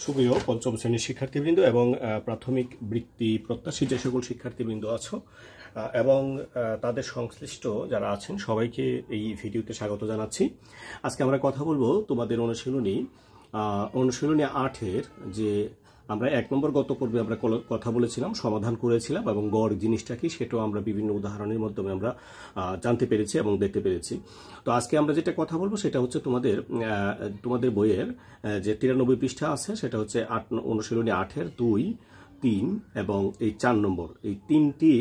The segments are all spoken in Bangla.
সুপ্রিয় পঞ্চম শ্রেণীর শিক্ষার্থীবৃন্দ এবং প্রাথমিক বৃত্তি প্রত্যাশী যে সকল শিক্ষার্থীবৃন্দ আছো এবং তাদের সংশ্লিষ্ট যারা আছেন সবাইকে এই ভিডিওতে স্বাগত জানাচ্ছি। আজকে আমরা কথা বলবো তোমাদের অনুশীলনী 8-এর যে আমরা 1 নম্বর গত পর্বে আমরা কথা বলেছিলাম, সমাধান করেছিলাম এবং গড় জিনিসটা কি সেটাও আমরা বিভিন্ন উদাহরণের মাধ্যমে আমরা জানতে পেরেছি এবং দেখতে পেরেছি। তো আজকে আমরা যেটা কথা বলবো সেটা হচ্ছে তোমাদের বইয়ের যে 93 পৃষ্ঠা আছে সেটা হচ্ছে অনুশীলনী 8-এর 2, 3 এবং এই 4 নম্বর, এই তিনটি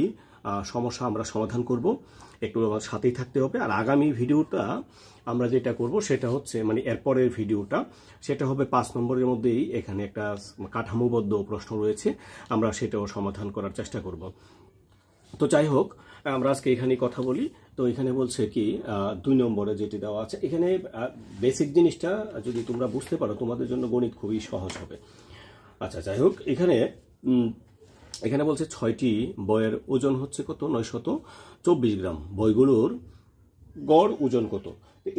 সমস্যা আমরা সমাধান করব। একটু আমার সাথেই থাকতে হবে। আর আগামী ভিডিওটা আমরা যেটা করব সেটা হচ্ছে এরপরের ভিডিওটা সেটা হবে 5 নম্বরের মধ্যেই এখানে একটা কাঠামোবদ্ধ প্রশ্ন রয়েছে, আমরা সেটাও সমাধান করার চেষ্টা করব। তো যাই হোক, আমরা আজকে এখানে কথা বলি। তো এখানে বলছে কি 2 নম্বরে যেটি দেওয়া আছে, এখানে বেসিক জিনিসটা যদি তোমরা বুঝতে পারো তোমাদের জন্য গণিত খুবই সহজ হবে। আচ্ছা, যাই হোক, এখানে বলছে 6টি বইয়ের ওজন হচ্ছে কত? 924 গ্রাম। বইগুলোর গড় ওজন কত?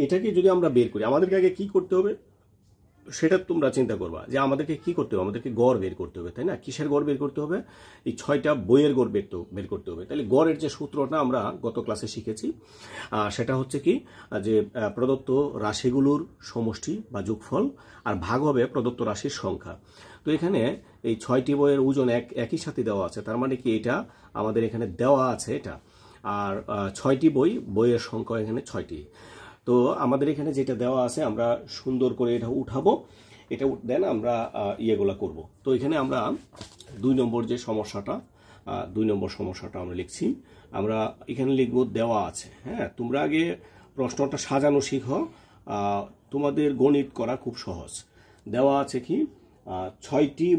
এটাকে যদি আমরা বের করি, আমাদেরকে আগে কি করতে হবে সেটা তোমরা চিন্তা করবা যে আমাদেরকে কি করতে হবে। আমাদেরকে গড় বের করতে হবে, তাই না? কিসের গড় বের করতে হবে? এই 6টা বইয়ের গড় বের করতে হবে। তাহলে গড়ের যে সূত্রটা আমরা গত ক্লাসে শিখেছি সেটা হচ্ছে কি যে প্রদত্ত রাশিগুলোর সমষ্টি বা যোগফল আর ভাগ হবে প্রদত্ত রাশির সংখ্যা। তো এখানে এই 6টি বইয়ের ওজন একই সাথে দেওয়া আছে, তার মানে কি এটা আমাদের এখানে দেওয়া আছে এটা। আর 6টি বইয়ের সংখ্যা এখানে 6টি। তো আমাদের এখানে যেটা দেওয়া আছে আমরা সুন্দর করে এটা উঠাবো, এটা দেন আমরা ইয়েগুলা করব। তো এখানে আমরা 2 নম্বর যে সমস্যাটা 2 নম্বর সমস্যাটা আমরা লিখছি। আমরা এখানে লিখব দেওয়া আছে। হ্যাঁ, তোমরা আগে প্রশ্নটা সাজানো শিখো, তোমাদের গণিত করা খুব সহজ। দেওয়া আছে কি 6টি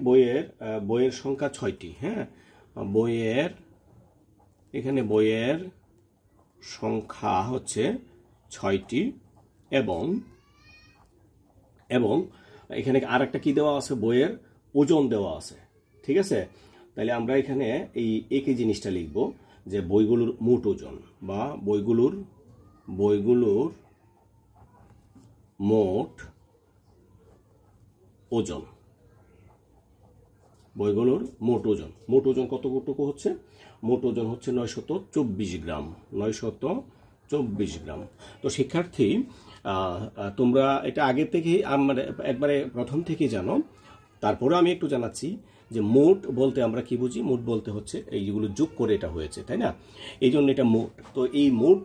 বইয়ের সংখ্যা 6টি। হ্যাঁ, এখানে বইয়ের সংখ্যা হচ্ছে 6টি এবং এখানে আর একটা কি দেওয়া আছে? বইয়ের ওজন দেওয়া আছে। ঠিক আছে, তাহলে আমরা এখানে এই একই জিনিসটা লিখব যে বইগুলোর মোট ওজন বা বইগুলোর মোট ওজন। বইগুলোর মোট ওজন কতটুকু হচ্ছে? মোট ওজন হচ্ছে 924 গ্রাম। 924 গ্রাম। তো শিক্ষার্থী, তোমরা এটা আগে থেকেই একবারে প্রথম থেকেই জানো, তারপরে আমি একটু জানাচ্ছি যে মোট বলতে আমরা কি বুঝি। মোট বলতে হচ্ছে এইগুলো যোগ করে এটা হয়েছে, তাই না? এই জন্য এটা মোট। তো এই মোট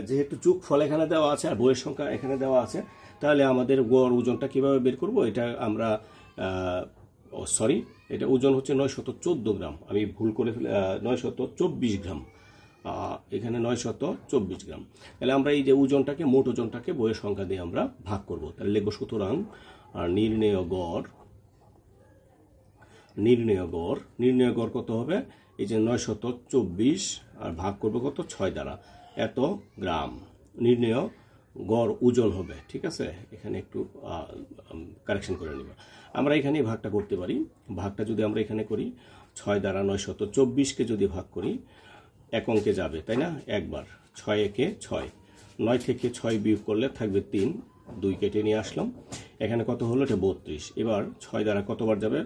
যেহেতু যোগফল এখানে দেওয়া আছে আর বইয়ের সংখ্যা এখানে দেওয়া আছে, তাহলে আমাদের গড় ওজনটা কিভাবে বের করব? এটা আমরা এটা ওজন হচ্ছে 914 গ্রাম। আমি ভুল করে 924 গ্রাম। এখানে 924 গ্রাম। তাহলে আমরা এই যে ওজনটাকে, মোট ওজনটাকে বইয়ের সংখ্যা দিয়ে আমরা ভাগ করব। তাহলে লিখব সুতরাং নির্ণেয় গড় কত হবে? এই যে 924 আর ভাগ করব কত? 6 দ্বারা, এত গ্রাম নির্ণেয় গড় ওজন হবে। ঠিক আছে, এখানে একটু কারেকশন করে নিব। আমরা এখানে ভাগটা করতে পারি। ভাগটা যদি আমরা এখানে করি, 6 দ্বারা 924কে যদি ভাগ করি, এক অঙ্কে যাবে, তাই না? একবার 6 একে 6, 9 থেকে 6 বিয়োগ করলে থাকবে 3, 2 কেটে নিয়ে আসলাম। এখানে কত হলো? এটা 32। এবার 6 দ্বারা কতবার যাবে?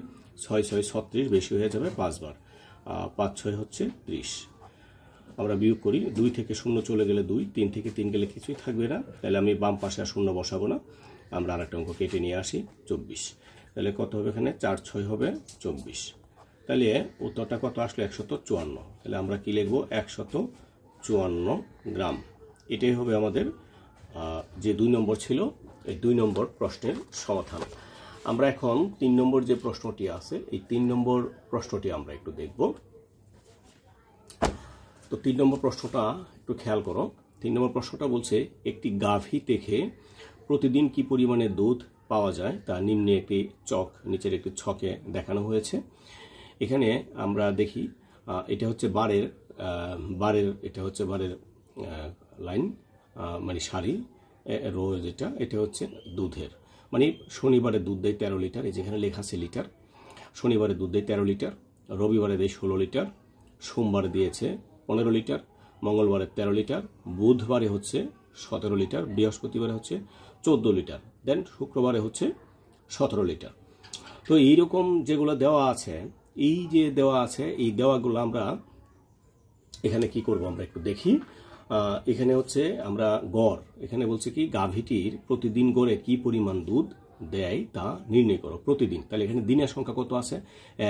6 6 36, বেশি হয়ে যাবে 5 বার। 5 6 হচ্ছে 30। আমরা বিয়োগ করি, 2 থেকে 0 চলে গেলে 2, 3 থেকে 3 গেলে কিছুই থাকবে না। তাহলে আমি বাম পাশে আর 0 বসাবো না, আমরা আরেকটা অঙ্ক কেটে নিয়ে আসি, 24। তাহলে কত হবে? এখানে 4 6 হবে 24। তাহলে উত্তরটা কত আসলো? 154। তাহলে আমরা কি লিখবো? 154 গ্রাম। এটাই হবে আমাদের যে 2 নম্বর ছিল, এই 2 নম্বর প্রশ্নের সমাধান। আমরা এখন 3 নম্বর যে প্রশ্নটি আছে, এই 3 নম্বর প্রশ্নটি আমরা একটু দেখব। তো 3 নম্বর প্রশ্নটা একটু খেয়াল করো। 3 নম্বর প্রশ্নটা বলছে একটি গাভী থেকে প্রতিদিন কি পরিমাণে দুধ পাওয়া যায় তা নিম্নে একটি নিচের একটি ছকে দেখানো হয়েছে। এখানে আমরা দেখি এটা হচ্ছে বারের এটা হচ্ছে বারের লাইন, সারি রো, এটা হচ্ছে দুধের। শনিবারে দুধ দেয় 13 লিটার, এই যেখানে লেখা আছে লিটার। শনিবারে দুধ দেয় 13 লিটার, রবিবারে দেয় 16 লিটার, সোমবারে দিয়েছে 15 লিটার, মঙ্গলবারে 13 লিটার, বুধবারে হচ্ছে 17 লিটার, বৃহস্পতিবারে হচ্ছে 14 লিটার, দেন শুক্রবারে হচ্ছে 17 লিটার। তো এইরকম যেগুলো দেওয়া আছে, এই যে দেওয়া আছে, এই দেওয়াগুলো আমরা এখানে কি করব আমরা একটু দেখি। এখানে হচ্ছে আমরা গড়, এখানে বলছে কি গাভীটির প্রতিদিন গড়ে কি পরিমাণ দুধ দেয় তা নির্ণয় করো প্রতিদিন। তাহলে এখানে দিনের সংখ্যা কত আছে?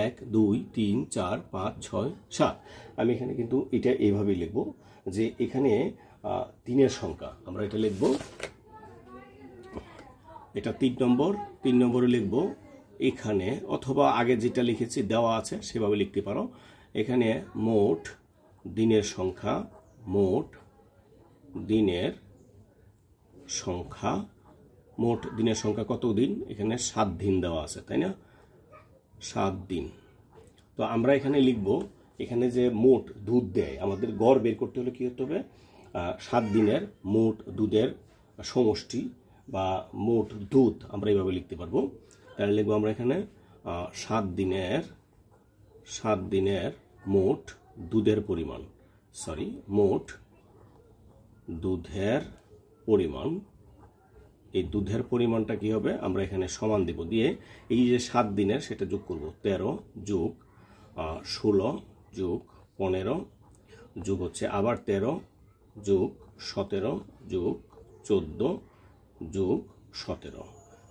1 2 3 4 5 6 7। আমি এখানে কিন্তু এটা এইভাবেই লিখব যে এখানে দিনের সংখ্যা আমরা এটা লিখব, এটা 3 নম্বর, 3 নম্বরে লিখব এখানে, অথবা আগে যেটা লিখেছি দেওয়া আছে সেভাবে লিখতে পারো। এখানে মোট দিনের সংখ্যা, মোট দিনের সংখ্যা, মোট দিনের সংখ্যা কত দিন? এখানে 7 দিন দেওয়া আছে, তাই না? 7 দিন। তো আমরা এখানে লিখব এখানে যে মোট দুধ দেয়, আমাদের গড় বের করতে হলে কি করতে হবে? 7 দিনের মোট দুধের সমষ্টি বা মোট দুধ আমরা এইভাবে লিখতে পারবো। তাহলে লিখবো আমরা এখানে 7 দিনের মোট দুধের পরিমাণ, মোট দুধের পরিমাণ। এই দুধের পরিমাণটা কি হবে? আমরা এখানে সমান দেব, দিয়ে এই যে 7 দিনের সেটা যোগ করব। 13 যোগ 16 যোগ 15 যোগ হচ্ছে আবার 13 যোগ 17 যোগ 14 যোগ 17।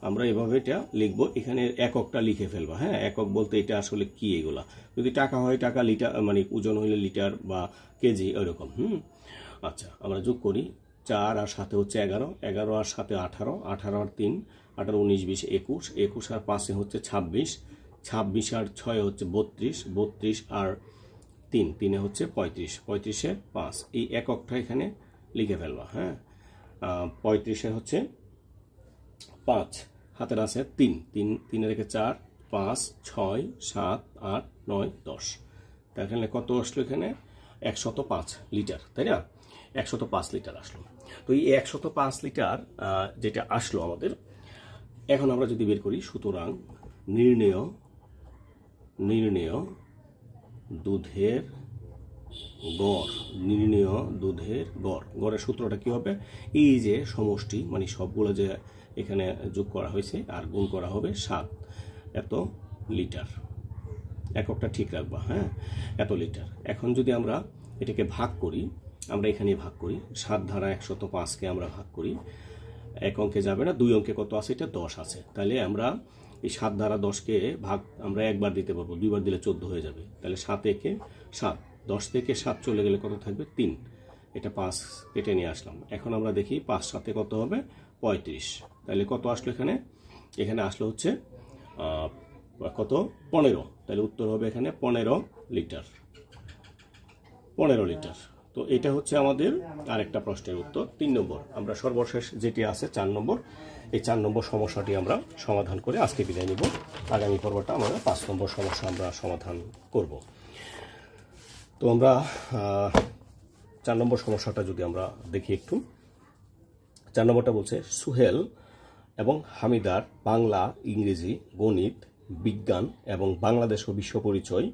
আমরা এভাবে এটা লিখব। এখানে এককটা লিখে ফেলবো। হ্যাঁ, একক বলতে এটা আসলে কি? এগুলা যদি টাকা হয় টাকা, লিটার মানে ওজন হইলে লিটার বা কেজি এরকম। আচ্ছা, আমরা যোগ করি। 4 আর 7 হচ্ছে 11, 11 আর 7 18, 18 আর 3 18, 19 20 21, 21 আর 5 হচ্ছে 26, 26 আর 6 হচ্ছে 32, 32 আর 3 3 হচ্ছে 35, 35 এর 5। এই এককটা এখানে লিখে ফেলবা। হ্যাঁ, 35 হচ্ছে 5, হাতের আছে 3, 3 রেখে 4 5 6 7 8 9 10। তাহলে কত আসলো? এখানে 105 লিটার, তাই না? 105 লিটার আসলো। তো এই 105 লিটার যেটা আসলো আমাদের, এখন আমরা যদি বের করি, সুতরাং নির্ণেয় দুধের গড়, গড়ের সূত্রটা কি হবে? এই যে সমষ্টি মানে সবগুলো যে এখানে যোগ করা হয়েছে আর গুণ করা হবে 7 এত লিটার। এককটা ঠিক রাখবা। হ্যাঁ, এত লিটার। এখন যদি আমরা এটাকে ভাগ করি, আমরা এখানে ভাগ করি, 7 দ্বারা 105কে আমরা ভাগ করি। 1 অঙ্কে যাবে না, 2 অঙ্কে কত আছে? এটা 10 আছে। তাহলে আমরা এই 7 দ্বারা 10কে ভাগ আমরা একবার দিতে পারবো, 2বার দিলে 14 হয়ে যাবে। তাহলে 7 একে 7, 10 থেকে 7 চলে গেলে কত থাকবে? 3। এটা 5 কেটে নিয়ে আসলাম। এখন আমরা দেখি 5 7 কত হবে? 35। তাহলে কত আসলো এখানে? এখানে আসলো হচ্ছে কত? 15। তাহলে উত্তর হবে এখানে 15 লিটার। 15 লিটার। তো এটা হচ্ছে আমাদের আরেকটা প্রশ্নের উত্তর। 3 নম্বর, আমরা সর্বশেষ যেটি আছে 4 নম্বর, এই 4 নম্বর সমস্যাটি আমরা সমাধান করে আজকে বিদায় নিব। আগামী পর্বটা আমরা 5 নম্বর সমস্যা আমরা সমাধান করব। তো আমরা 4 নম্বর সমস্যাটা যদি আমরা দেখি একটু। 4 নম্বরটা বলছে, সুহেল এবং হামিদার বাংলা, ইংরেজি, গণিত, বিজ্ঞান এবং বাংলাদেশ ও বিশ্ব পরিচয়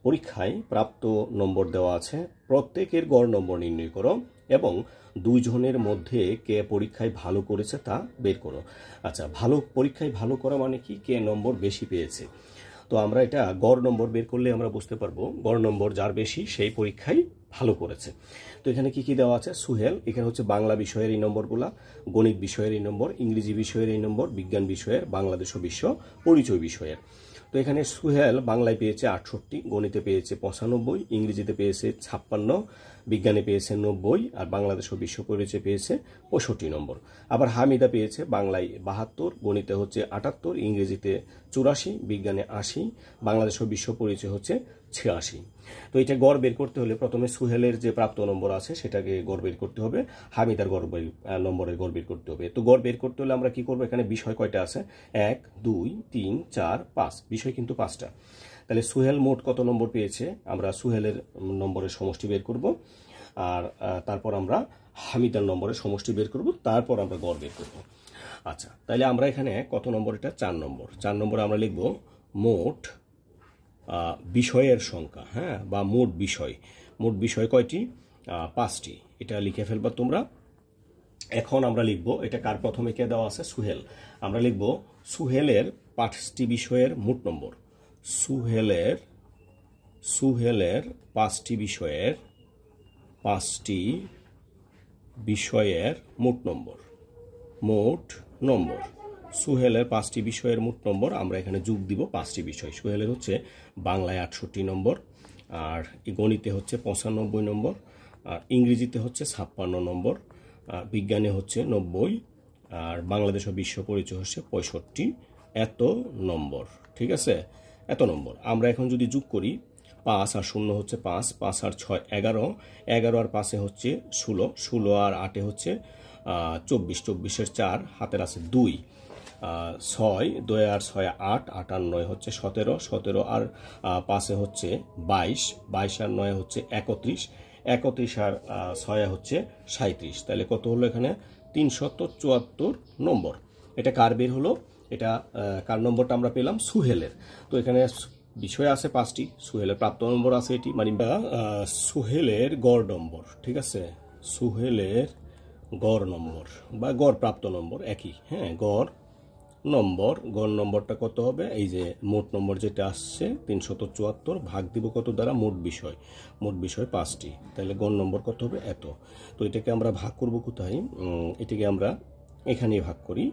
পরীক্ষায় প্রাপ্ত নম্বর দেওয়া আছে। প্রত্যেকের গড় নম্বর নির্ণয় করো এবং 2 জনের মধ্যে কে পরীক্ষায় ভালো করেছে তা বের করো। আচ্ছা, পরীক্ষায় ভালো করা মানে কি? কে নম্বর বেশি পেয়েছে। তো আমরা এটা গড় নম্বর বের করলে আমরা বুঝতে পারবো গড় নম্বর যার বেশি সেই পরীক্ষায় ভালো করেছে। তো এখানে কি কি দেওয়া আছে? সুহেল, এখানে হচ্ছে বাংলা বিষয়ের এই নম্বরগুলা, গণিত বিষয়ের এই নম্বর, ইংরেজি বিষয়ের এই নম্বর, বিজ্ঞান বিষয়ের, বাংলাদেশ ও বিশ্ব পরিচয় বিষয়ের। তো এখানে সুহেল বাংলায় পেয়েছে 68, গণিতে পেয়েছে 95, ইংরেজিতে পেয়েছে 56, বিজ্ঞানে পেয়েছে 90 আর বাংলাদেশ ও বিশ্ব পরিচয় পেয়েছে 65 নম্বর। আবার হামিদা পেয়েছে বাংলায় 72, গণিতে হচ্ছে 78, ইংরেজিতে 84, বিজ্ঞানে 80, বাংলাদেশ ও বিশ্ব পরিচয় হচ্ছে 86। তো এটা গড় বের করতে হলে প্রথমে সুহেলের যে প্রাপ্ত নম্বর আছে সেটাকে গড় বের করতে হবে, হামিদার নম্বরের গড় বের করতে হবে। তো গড় বের করতে হলে আমরা কি করবো? এখানে বিষয় কয়টা আছে? 1 2 3 4 5, বিষয় কিন্তু 5টা। তাহলে সুহেল মোট কত নম্বর পেয়েছে? আমরা সুহেলের নম্বরের সমষ্টি বের করব, আর তারপর আমরা হামিদার নম্বরের সমষ্টি বের করব, তারপর আমরা গড় বের করব। আচ্ছা, তাহলে আমরা এখানে কত নম্বর? এটা 4 নম্বর। 4 নম্বরে আমরা লিখব মোট বিষয়ের সংখ্যা। হ্যাঁ, বা মোট বিষয়। মোট বিষয় কয়টি? 5টি। এটা লিখে ফেলবা তোমরা। এখন আমরা লিখব, এটা কার প্রথমে কে দেওয়া আছে, সুহেল। আমরা লিখব সুহেলের 5টি বিষয়ের মোট নম্বর। সুহেলের 5টি বিষয়ের মোট নম্বর। সুহেলের 5টি বিষয়ের মোট নম্বর আমরা এখানে যোগ দিব 5টি বিষয়। সুহেলের হচ্ছে বাংলায় 68 নম্বর, আর গণিতে হচ্ছে 95 নম্বর, আর ইংরেজিতে হচ্ছে 56 নম্বর, বিজ্ঞানে হচ্ছে 90, আর বাংলাদেশ ও বিশ্ব পরিচয় হচ্ছে 65। এত নম্বর, ঠিক আছে, এত নম্বর। আমরা এখন যদি যোগ করি, 5 আর 0 হচ্ছে 5, 5 আর 6 11, 11 আর 5 হচ্ছে 16, 16 আর 8 হচ্ছে 24, 24 4 হাতের আছে 2, 6 2 আর 6 8, 8 আর 9 হচ্ছে 17, 17 আর 5 হচ্ছে 22, 22 আর 9 হচ্ছে 31, 31 আর 6 হচ্ছে 37। তাহলে কত হলো এখানে, 374 নম্বর। এটা কার বের হলো, এটা কার নম্বরটা আমরা পেলাম, সুহেলের। তো এখানে বিষয় আছে 5টি, সুহেলের প্রাপ্ত নম্বর আছে এটি, মানে সুহেলের গড় নম্বর, ঠিক আছে, সুহেলের গড় নম্বর বা গড় প্রাপ্ত নম্বর একই, হ্যাঁ, গড় নম্বরটা কত হবে, এই যে মোট নম্বর যেটা আসছে 374 ভাগ দিব কত দ্বারা, মোট বিষয় 5টি, তাহলে গড় নম্বর কত হবে, এত। তো এটাকে আমরা ভাগ করব কোথায়, এটাকে আমরা এখানেই ভাগ করি,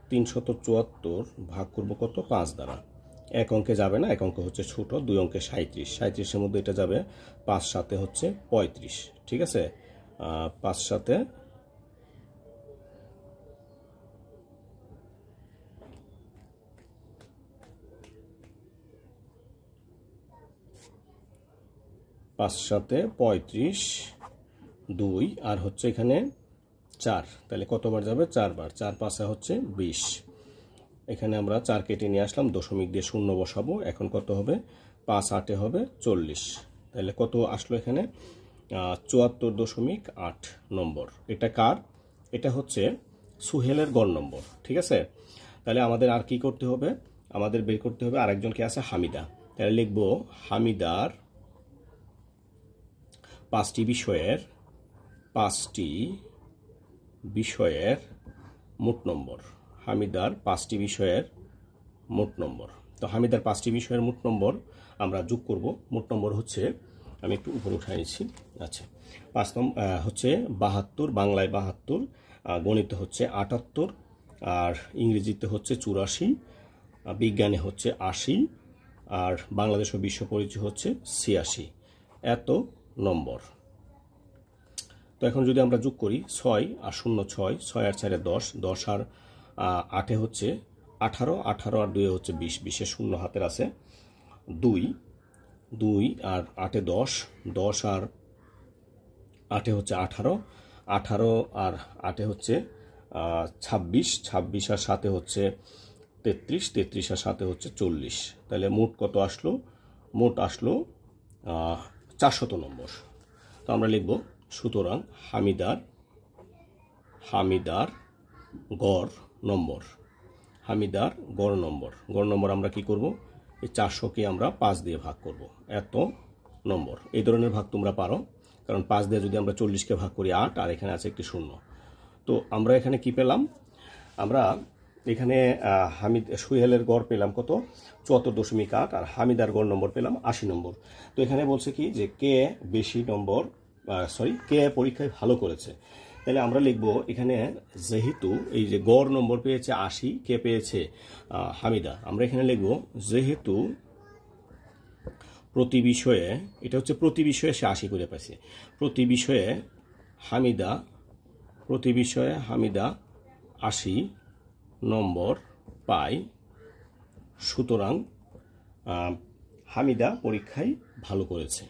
374 ভাগ করব কত, 5 দ্বারা। এক অঙ্কে যাবে না, এক অঙ্ক হচ্ছে ছোট, 2 অঙ্কে 37, 37-এর মধ্যে এটা যাবে 5 7 হচ্ছে 35, ঠিক আছে, 5 7 5 7 35, 2 আর হচ্ছে এখানে 4, তাহলে কতবার যাবে, 4 বার, 4 5 হচ্ছে 20। এখানে আমরা 4 কেটে নিয়ে আসলাম, দশমিক দিয়ে 0 বসাবো। এখন কত হবে, 5 8 হবে 40, তাহলে কত আসলো এখানে, 74.8 নম্বর। এটা কার, এটা হচ্ছে সুহেলের গড় নম্বর, ঠিক আছে। তাহলে আমাদের আর কি করতে হবে, আমাদের বের করতে হবে আরেকজনকে আছে হামিদা। তাহলে লিখবো হামিদার 5টি বিষয়ের মোট নম্বর। হামিদার 5টি বিষয়ের মোট নম্বর। তো হামিদার 5টি বিষয়ের মোট নম্বর আমরা যোগ করব। মোট নম্বর হচ্ছে, আমি একটু উপরে উঠাই নিচ্ছি, আচ্ছা, 5 হচ্ছে 72, বাংলায় 72, গণিতে হচ্ছে 78, আর ইংরেজিতে হচ্ছে 84, বিজ্ঞানে হচ্ছে 80, আর বাংলাদেশ ও বিশ্ব পরিচয় হচ্ছে 86। এত নম্বর। তো এখন যদি আমরা যোগ করি, 6 আর 0 6, 6 আর 4 10, 10 আর 8 হচ্ছে 18, 18 আর 2 হচ্ছে 20, 20 শূন্য হাতের আছে 2, 2 আর 8 10, 10 আর 8 হচ্ছে 18, 18 আর 8 হচ্ছে 26, 26 আর 7 হচ্ছে 33, 33 আর 7 হচ্ছে 40। তাহলে মোট কত আসলো, মোট আসলো 400 নম্বর। তো আমরা লিখব, সুতরাং হামিদার গড় নম্বর। হামিদার গড় নম্বর আমরা কি করব, এই 400কে আমরা 5 দিয়ে ভাগ করব, এত নম্বর। এই ধরনের ভাগ তোমরা পারো, কারণ 5 দিয়ে যদি আমরা 40কে ভাগ করি 8, আর এখানে আছে একটি 0। তো আমরা এখানে কি পেলাম, আমরা এখানে সুহেলের গড় পেলাম কত, 74.8, আর হামিদার গড় নম্বর পেলাম 80 নম্বর। তো এখানে বলছে কি যে কে বেশি নম্বর, কে পরীক্ষায় ভালো করেছে। তাহলে আমরা লিখব এখানে, যেহেতু এই যে গড় নম্বর পেয়েছে 80, কে পেয়েছে, হামিদা। আমরা এখানে লিখব, যেহেতু প্রতি বিষয়ে, এটা হচ্ছে প্রতি বিষয়ে সে 80 করে পাইছে, প্রতি বিষয়ে হামিদা 80 নম্বর পায়, সুতরাং হামিদা পরীক্ষায় ভালো করেছে।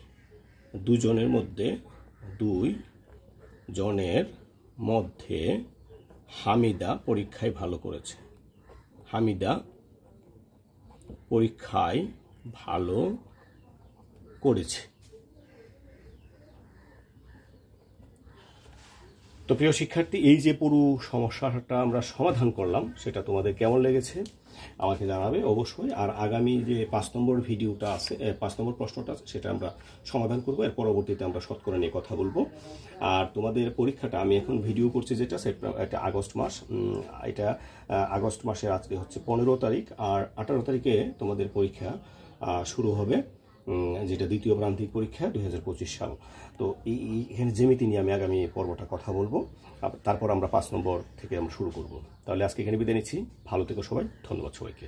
দুজনের মধ্যে হামিদা পরীক্ষায় ভালো করেছে। হামিদা পরীক্ষায় ভালো করেছে। তো প্রিয় শিক্ষার্থী, এই যে পুরো সমস্যাটা আমরা সমাধান করলাম সেটা তোমাদের কেমন লেগেছে আমাকে জানাবে অবশ্যই। আর আগামী যে 5 নম্বর ভিডিওটা আছে, 5 নম্বর প্রশ্নটা আছে, সেটা আমরা সমাধান করবো। এর পরবর্তীতে আমরা শতকরা নিয়ে কথা বলবো। আর তোমাদের পরীক্ষাটা আমি এখন ভিডিও করছি যেটা, সেটা এটা আগস্ট মাস, এটা আগস্ট মাসের আজকে হচ্ছে 15 তারিখ, আর 18 তারিখে তোমাদের পরীক্ষা শুরু হবে, যেটা দ্বিতীয় প্রান্তিক পরীক্ষা 2025 সাল। তো এখানে জ্যামিতি নিয়ে আমি আগামী পর্বটা কথা বলবো, তারপর আমরা 5 নম্বর থেকে আমরা শুরু করব। তাহলে আজকে এখানে বিদায় নিচ্ছি। ভালো থেকো সবাই, ধন্যবাদ সবাইকে।